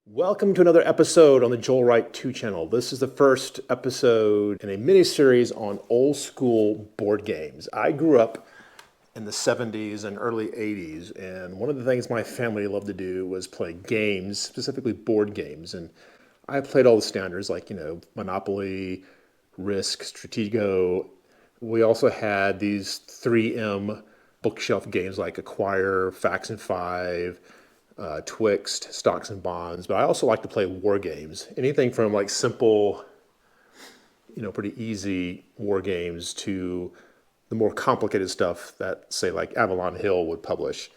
Welcome to another episode on the Joel Wright 2 channel. This is the first episode in a mini-series on old school board games. I grew up in the 70s and early 80s, and one of the things my family loved to do was play games, specifically board games. And I played all the standards like, Monopoly, Risk, Stratego. We also had these 3M bookshelf games like Acquire, Facts and Five, Twixt, Stocks and Bonds, but I also like to play war games. Anything from like simple, pretty easy war games to the more complicated stuff that, say, like Avalon Hill would publish.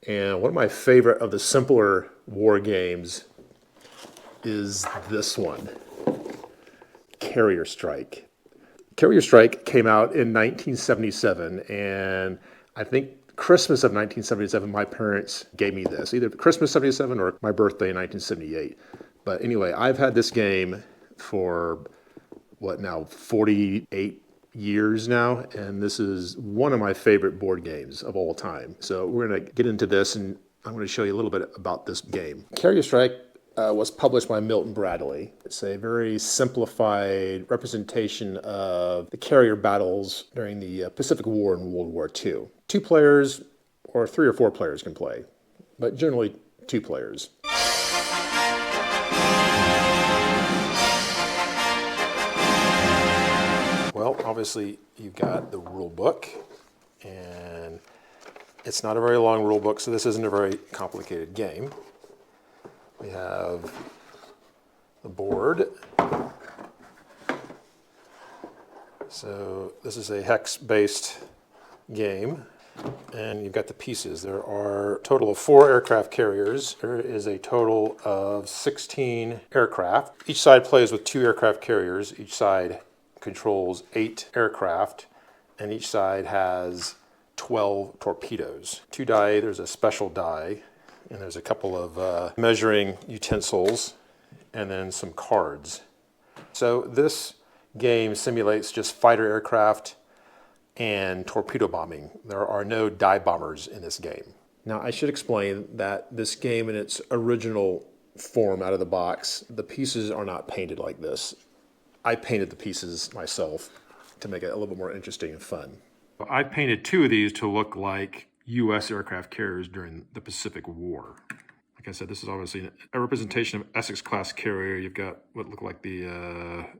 And one of my favorite of the simpler war games is this one, Carrier Strike. Carrier Strike came out in 1977, and I think Christmas of 1977, my parents gave me this, either Christmas 77 or my birthday in 1978. But anyway, I've had this game for, 48 years now, and this is one of my favorite board games of all time. So we're going to get into this, and I'm going to show you a little bit about this game. Carrier Strike was published by Milton Bradley. It's a very simplified representation of the carrier battles during the Pacific War and World War II. 2 players or 3 or 4 players can play, but generally 2 players. Well, obviously you've got the rule book, and it's not a very long rule book, so this isn't a very complicated game. We have the board. So this is a hex-based game, and you've got the pieces. There are a total of 4 aircraft carriers. There is a total of 16 aircraft. Each side plays with 2 aircraft carriers. Each side controls 8 aircraft, and each side has 12 torpedoes. 2 die, there's a special die, and there's a couple of measuring utensils, and then some cards. So this game simulates just fighter aircraft and torpedo bombing. There are no dive bombers in this game. Now, I should explain that this game in its original form out of the box, the pieces are not painted like this. I painted the pieces myself to make it a little bit more interesting and fun. I painted 2 of these to look like U.S. aircraft carriers during the Pacific War. Like I said, this is obviously a representation of Essex-class carrier. You've got what look like the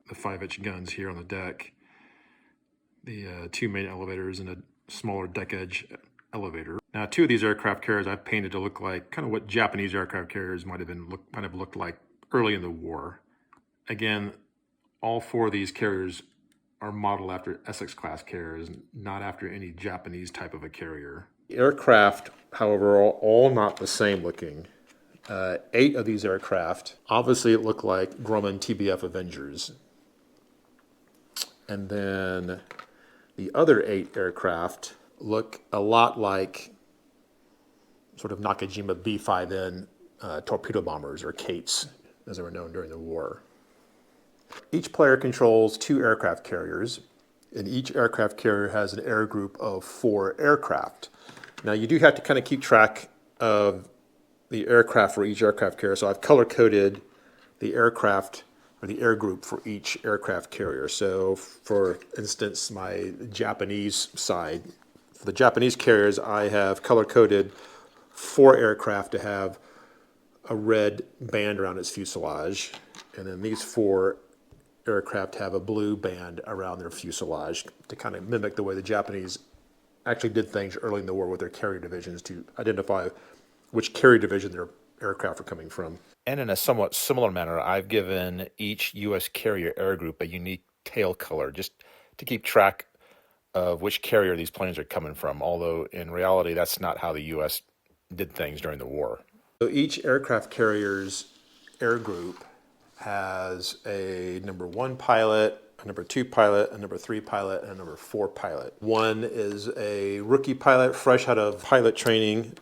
5-inch guns here on the deck, the 2 main elevators, and a smaller deck edge elevator. Now, 2 of these aircraft carriers I've painted to look like kind of what Japanese aircraft carriers might have looked like early in the war. Again, all 4 of these carriers are modeled after Essex-class carriers, not after any Japanese type of a carrier. The aircraft, however, are all not the same looking. 8 of these aircraft obviously look like Grumman TBF Avengers. And then the other 8 aircraft look a lot like sort of Nakajima B-5N torpedo bombers, or Kates, as they were known during the war. Each player controls 2 aircraft carriers, and each aircraft carrier has an air group of 4 aircraft. Now, you do have to kind of keep track of the aircraft for each aircraft carrier, so I've color-coded the aircraft or the air group for each aircraft carrier. So, for instance, my Japanese side, for the Japanese carriers, I have color-coded 4 aircraft to have a red band around its fuselage, and then these 4 aircraft have a blue band around their fuselage to kind of mimic the way the Japanese actually did things early in the war with their carrier divisions to identify which carrier division their aircraft were coming from. And in a somewhat similar manner, I've given each U.S. carrier air group a unique tail color just to keep track of which carrier these planes are coming from, although in reality that's not how the U.S. did things during the war. So each aircraft carrier's air group has a number 1 pilot, a number 2 pilot, a number 3 pilot, and a number 4 pilot. 1 is a rookie pilot, fresh out of pilot training,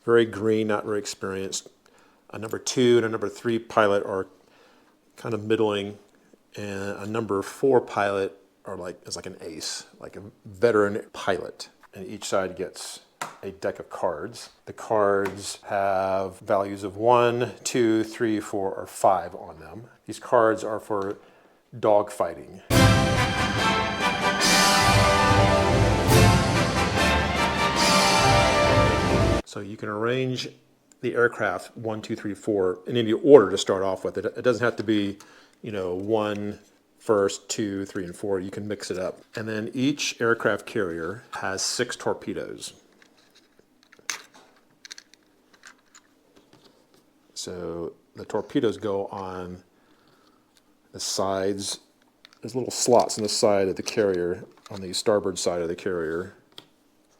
very green, not very experienced. A number 2 and a number 3 pilot are kind of middling, and a number 4 pilot is like an ace, like a veteran pilot. And each side gets a deck of cards. The cards have values of 1, 2, 3, 4, or 5 on them. These cards are for dogfighting. So you can arrange the aircraft 1, 2, 3, 4 in any order to start off with. It doesn't have to be, 1 first, 2, 3, and 4. You can mix it up. And then each aircraft carrier has 6 torpedoes. So the torpedoes go on the sides. There's little slots on the side of the carrier, on the starboard side of the carrier.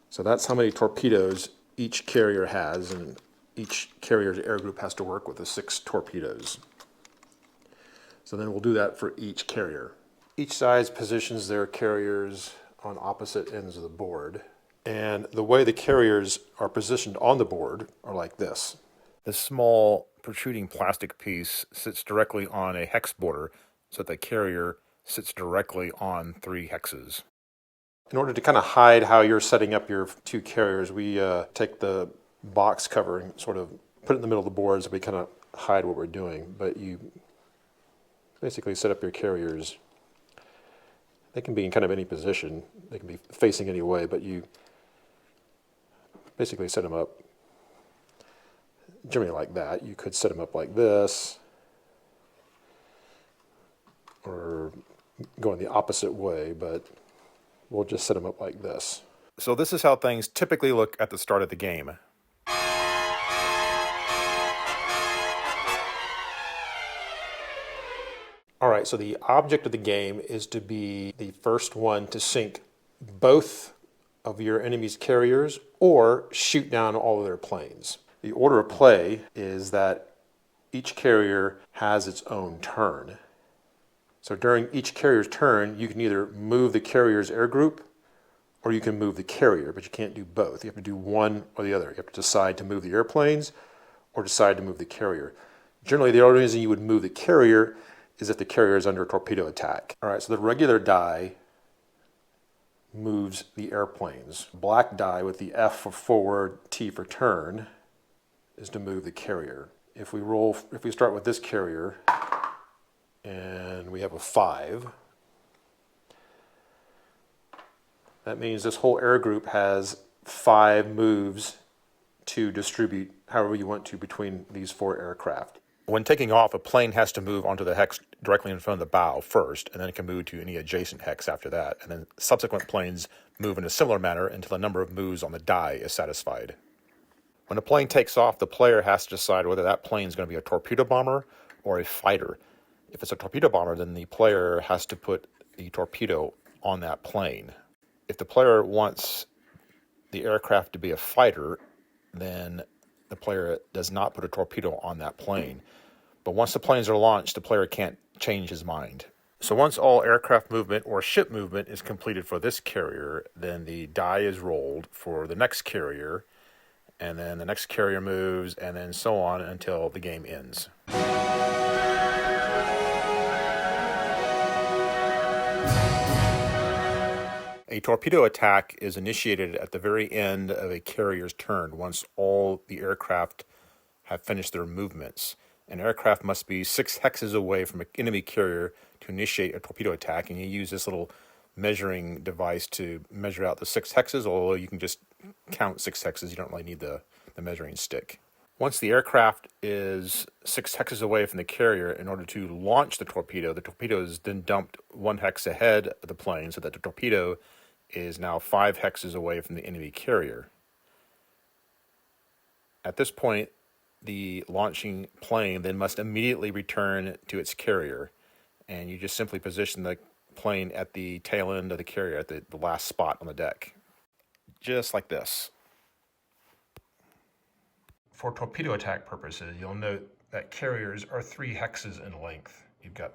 So that's how many torpedoes each carrier has, and each carrier's air group has to work with the 6 torpedoes. So then we'll do that for each carrier. Each side positions their carriers on opposite ends of the board. And the way the carriers are positioned on the board are like this. The small protruding plastic piece sits directly on a hex border so that the carrier sits directly on 3 hexes. In order to kind of hide how you're setting up your 2 carriers, we take the box cover and sort of put it in the middle of the board so we kind of hide what we're doing. But you basically set up your carriers. They can be in kind of any position. They can be facing any way, but you basically set them up generally like that. You could set them up like this, or go in the opposite way, but we'll just set them up like this. So this is how things typically look at the start of the game. All right, so the object of the game is to be the first one to sink both of your enemy's carriers or shoot down all of their planes. The order of play is that each carrier has its own turn. So during each carrier's turn, you can either move the carrier's air group or you can move the carrier, but you can't do both. You have to do one or the other. You have to decide to move the airplanes or decide to move the carrier. Generally, the only reason you would move the carrier is if the carrier is under torpedo attack. All right, so the regular die moves the airplanes. Black die with the F for forward, T for turn, is to move the carrier. If we start with this carrier and we have a 5, that means this whole air group has 5 moves to distribute however you want to between these 4 aircraft. When taking off, a plane has to move onto the hex directly in front of the bow first, and then it can move to any adjacent hex after that. And then subsequent planes move in a similar manner until the number of moves on the die is satisfied. When a plane takes off, the player has to decide whether that plane is going to be a torpedo bomber or a fighter. If it's a torpedo bomber, then the player has to put the torpedo on that plane. If the player wants the aircraft to be a fighter, then the player does not put a torpedo on that plane. But once the planes are launched, the player can't change his mind. So once all aircraft movement or ship movement is completed for this carrier, then the die is rolled for the next carrier, and then the next carrier moves, and then so on until the game ends. A torpedo attack is initiated at the very end of a carrier's turn once all the aircraft have finished their movements. An aircraft must be 6 hexes away from an enemy carrier to initiate a torpedo attack, and you use this little measuring device to measure out the 6 hexes, although you can just count 6 hexes. You don't really need the measuring stick. Once the aircraft is 6 hexes away from the carrier, in order to launch the torpedo is then dumped 1 hex ahead of the plane so that the torpedo is now 5 hexes away from the enemy carrier. At this point, the launching plane then must immediately return to its carrier, and you just simply position the plane at the tail end of the carrier, at the last spot on the deck. Just like this. For torpedo attack purposes, you'll note that carriers are 3 hexes in length. You've got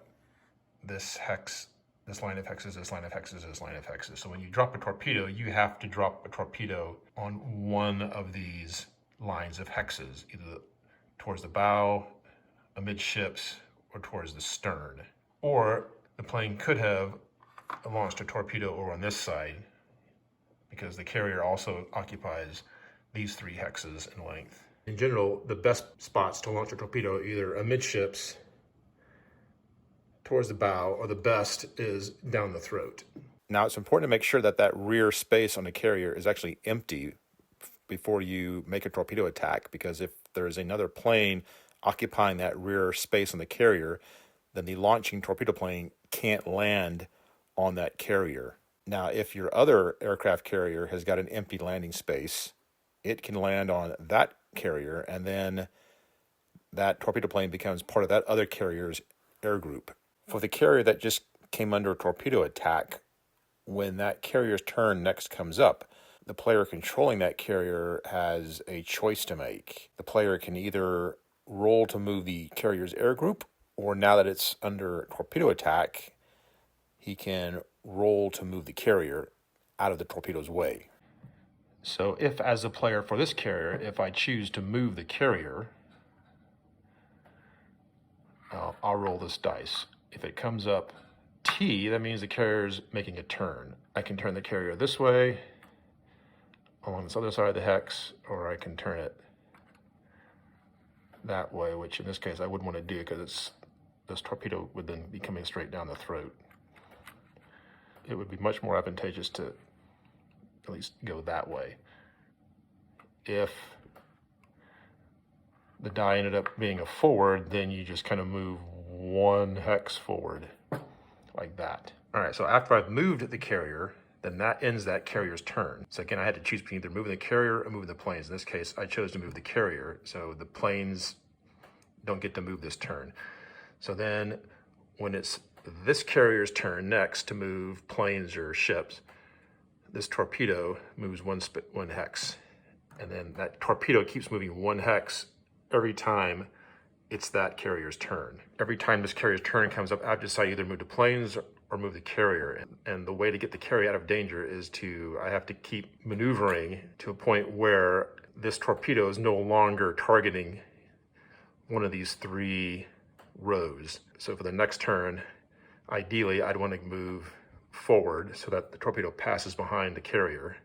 this hex, this line of hexes, this line of hexes, this line of hexes. So when you drop a torpedo, you have to drop a torpedo on one of these lines of hexes, either towards the bow, amidships, or towards the stern. Or the plane could have launched a torpedo over on this side, because the carrier also occupies these 3 hexes in length. In general, the best spots to launch a torpedo are either amidships, towards the bow, or the best is down the throat. Now, it's important to make sure that that rear space on the carrier is actually empty before you make a torpedo attack, because if there's another plane occupying that rear space on the carrier, then the launching torpedo plane can't land on that carrier. Now, if your other aircraft carrier has got an empty landing space, it can land on that carrier, and then that torpedo plane becomes part of that other carrier's air group. For the carrier that just came under a torpedo attack, when that carrier's turn next comes up, the player controlling that carrier has a choice to make. The player can either roll to move the carrier's air group, or now that it's under torpedo attack, he can roll to move the carrier out of the torpedo's way. So if, as a player for this carrier, if I choose to move the carrier, I'll roll this dice. If it comes up T, that means the carrier's making a turn. I can turn the carrier this way, along this other side of the hex, or I can turn it that way, which in this case I wouldn't want to do because this torpedo would then be coming straight down the throat. It would be much more advantageous to at least go that way. If the die ended up being a forward, then you just kind of move 1 hex forward, like that. All right, so after I've moved the carrier, then that ends that carrier's turn. So again, I had to choose between either moving the carrier or moving the planes. In this case, I chose to move the carrier, so the planes don't get to move this turn. So then when it's this carrier's turn next to move planes or ships, this torpedo moves 1 hex. And then that torpedo keeps moving 1 hex every time it's that carrier's turn. Every time this carrier's turn comes up, I have to decide either move the planes or move the carrier. And the way to get the carrier out of danger is I have to keep maneuvering to a point where this torpedo is no longer targeting one of these 3 rows. So for the next turn, ideally, I'd want to move forward so that the torpedo passes behind the carrier.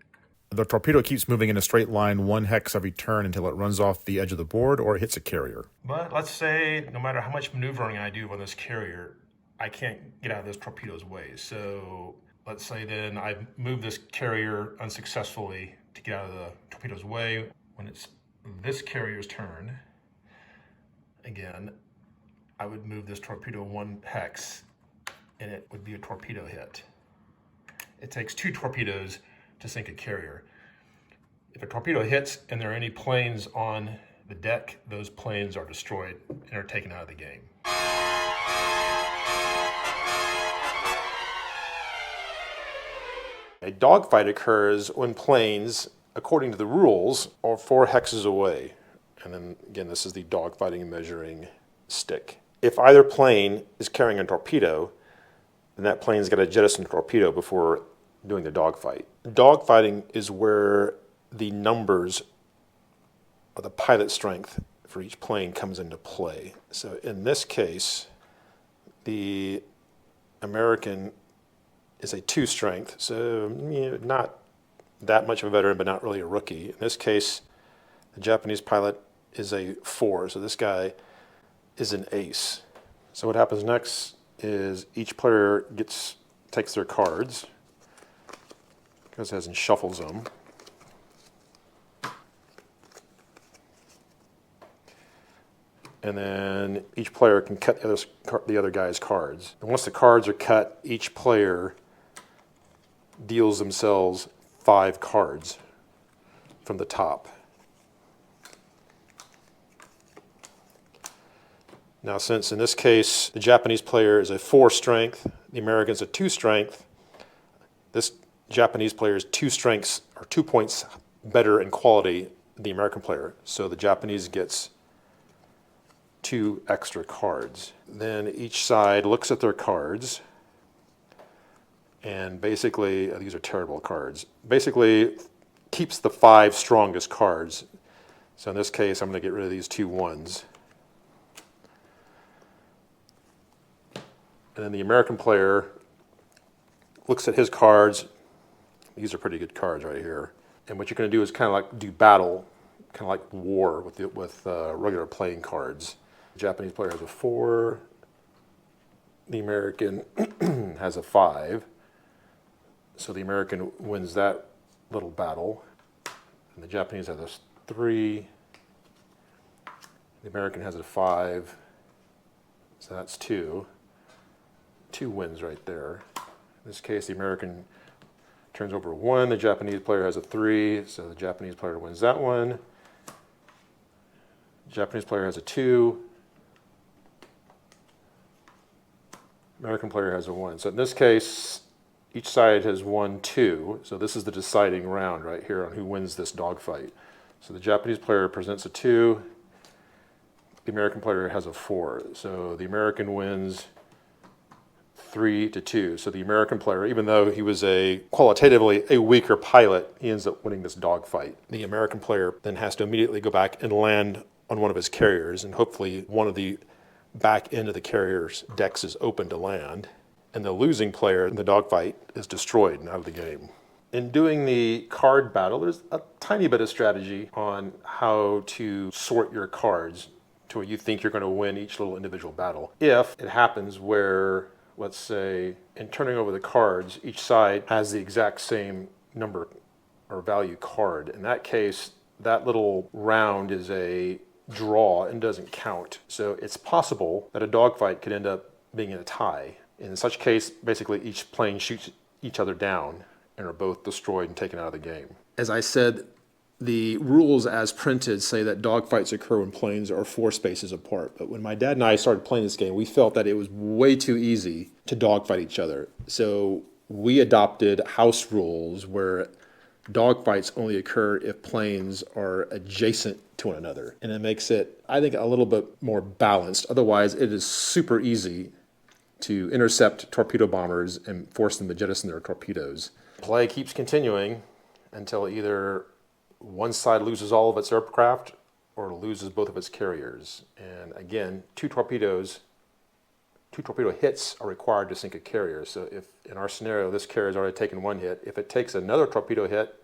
The torpedo keeps moving in a straight line 1 hex every turn until it runs off the edge of the board or hits a carrier. But let's say no matter how much maneuvering I do on this carrier, I can't get out of this torpedo's way. So let's say then I've moved this carrier unsuccessfully to get out of the torpedo's way. When it's this carrier's turn, again, I would move this torpedo 1 hex and it would be a torpedo hit. It takes 2 torpedoes to sink a carrier. If a torpedo hits and there are any planes on the deck, those planes are destroyed and are taken out of the game. A dogfight occurs when planes, according to the rules, are 4 hexes away. And then again, this is the dogfighting measuring stick. If either plane is carrying a torpedo, then that plane's got to jettison the torpedo before doing the dogfight. Dogfighting is where the numbers or the pilot strength for each plane comes into play. So in this case, the American is a 2 strength, so not that much of a veteran, but not really a rookie. In this case, the Japanese pilot is a 4, so this guy is an ace. So what happens next is each player takes their cards, goes ahead and shuffles them. And then each player can cut the other guy's cards. And once the cards are cut, each player deals themselves 5 cards from the top. Now, since in this case the Japanese player is a 4 strength, the American's a 2 strength, this Japanese player is 2 strengths or 2 points better in quality than the American player. So the Japanese gets 2 extra cards. Then each side looks at their cards and basically, these are terrible cards, basically keeps the 5 strongest cards. So in this case, I'm going to get rid of these 2 1s. And then the American player looks at his cards. These are pretty good cards right here. And what you're going to do is kind of like do battle, kind of like war with regular playing cards. The Japanese player has a 4. The American has a 5. So the American wins that little battle. And the Japanese has a 3. The American has a 5. So that's 2. 2 wins right there. In this case, the American turns over 1. The Japanese player has a 3. So the Japanese player wins that one. The Japanese player has a 2. American player has a 1. So in this case, each side has won 2. So this is the deciding round right here on who wins this dogfight. So the Japanese player presents a 2. The American player has a 4. So the American wins 3-2. So the American player, even though he was qualitatively a weaker pilot, he ends up winning this dogfight. The American player then has to immediately go back and land on one of his carriers, and hopefully one of the back end of the carrier's decks is open to land, and the losing player in the dogfight is destroyed and out of the game. In doing the card battle, there's a tiny bit of strategy on how to sort your cards to where you think you're going to win each little individual battle. If it happens where, let's say, in turning over the cards, each side has the exact same number or value card. In that case, that little round is a draw and doesn't count. So it's possible that a dogfight could end up being in a tie. In such case, basically each plane shoots each other down and are both destroyed and taken out of the game. As I said, the rules as printed say that dogfights occur when planes are 4 spaces apart. But when my dad and I started playing this game, we felt that it was way too easy to dogfight each other. So we adopted house rules where dogfights only occur if planes are adjacent to one another. And it makes it, I think, a little bit more balanced. Otherwise, it is super easy to intercept torpedo bombers and force them to jettison their torpedoes. Play keeps continuing until either one side loses all of its aircraft or loses both of its carriers. And again, 2 torpedo hits are required to sink a carrier. So if in our scenario, this carrier has already taken 1 hit, if it takes another torpedo hit,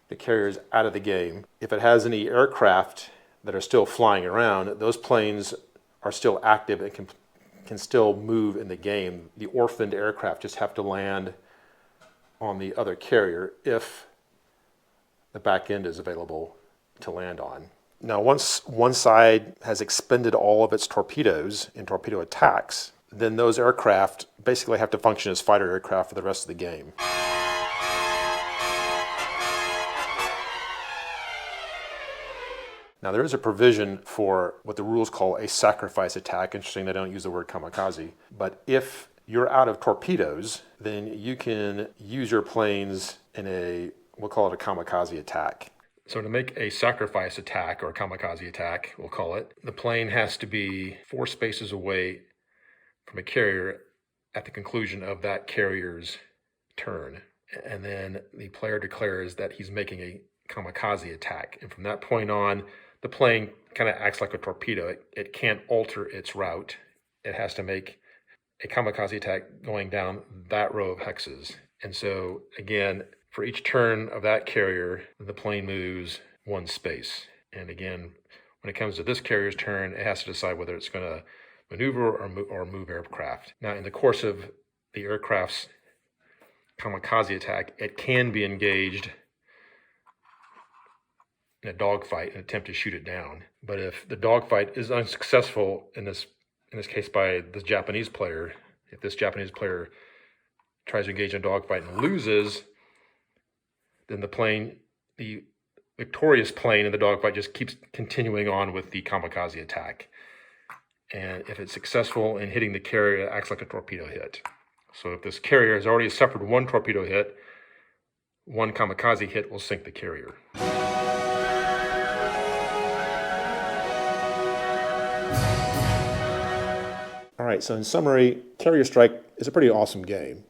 the carrier is out of the game. If it has any aircraft that are still flying around, those planes are still active and can still move in the game. The orphaned aircraft just have to land on the other carrier if the back end is available to land on. Now, once one side has expended all of its torpedoes in torpedo attacks, then those aircraft basically have to function as fighter aircraft for the rest of the game. Now, there is a provision for what the rules call a sacrifice attack. Interesting, they don't use the word kamikaze. But if you're out of torpedoes, then you can use your planes in we'll call it a kamikaze attack. So to make a sacrifice attack, or a kamikaze attack, we'll call it, the plane has to be 4 spaces away from a carrier at the conclusion of that carrier's turn. And then the player declares that he's making a kamikaze attack. And from that point on, the plane kind of acts like a torpedo. It can't alter its route. It has to make a kamikaze attack going down that row of hexes. And so, again, for each turn of that carrier, the plane moves 1 space. And again, when it comes to this carrier's turn, it has to decide whether it's going to maneuver or move aircraft. Now, in the course of the aircraft's kamikaze attack, it can be engaged in a dogfight and attempt to shoot it down. But if the dogfight is unsuccessful in this case by the Japanese player, if this Japanese player tries to engage in a dogfight and loses, then the victorious plane in the dogfight just keeps continuing on with the kamikaze attack. And if it's successful in hitting the carrier, it acts like a torpedo hit. So if this carrier has already suffered 1 torpedo hit, 1 kamikaze hit will sink the carrier. All right, so in summary, Carrier Strike is a pretty awesome game.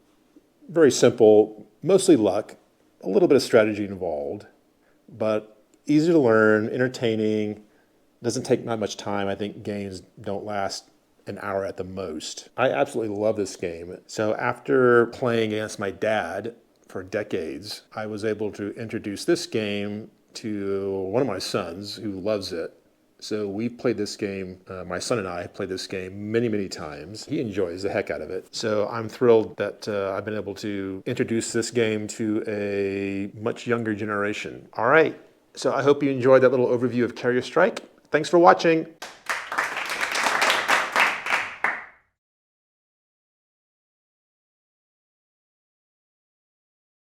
Very simple, mostly luck, a little bit of strategy involved, but easy to learn, entertaining, doesn't take not much time. I think games don't last an hour at the most. I absolutely love this game. So after playing against my dad for decades, I was able to introduce this game to one of my sons who loves it. So we played this game, my son and I played this game many, many times. He enjoys the heck out of it. So I'm thrilled that I've been able to introduce this game to a much younger generation. All right, so I hope you enjoyed that little overview of Carrier Strike. Thanks for watching.